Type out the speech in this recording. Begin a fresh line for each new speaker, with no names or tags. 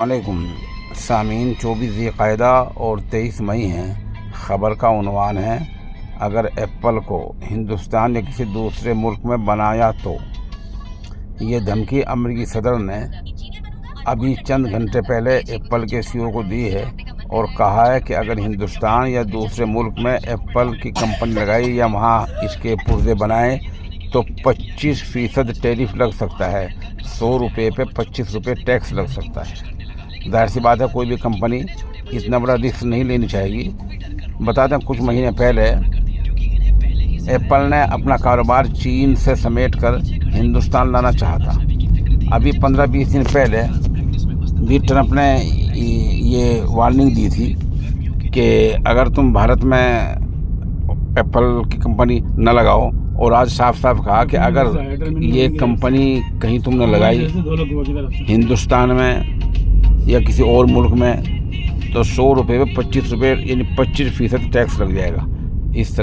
वालेकुम सामीन, 24 ज़िलक़ादा और 23 मई हैं। ख़बर का उन्वान है, अगर एप्पल को हिंदुस्तान या किसी दूसरे मुल्क में बनाया तो। ये धमकी अमेरिकी सदर ने अभी चंद घंटे पहले एप्पल के CEO को दी है और कहा है कि अगर हिंदुस्तान या दूसरे मुल्क में एप्पल की कंपनी लगाई या वहाँ इसके पुर्जे बनाए तो 25% टैरिफ लग सकता है। 100 रुपये पे 25 रुपये टैक्स लग सकता है। जाहिर सी बात है, कोई भी कंपनी इतना बड़ा रिस्क नहीं लेनी चाहिए। बता दें, कुछ महीने पहले एप्पल ने अपना कारोबार चीन से समेटकर हिंदुस्तान लाना चाहा था। अभी 15-20 दिन पहले भी ट्रंप ने ये वार्निंग दी थी कि अगर तुम भारत में एप्पल की कंपनी न लगाओ, और आज साफ साफ कहा कि अगर ये कंपनी कहीं तुमने लगाई हिंदुस्तान में या किसी और मुल्क में तो 100 रुपये में 25 रुपये यानी 25% टैक्स लग जाएगा। इस तरह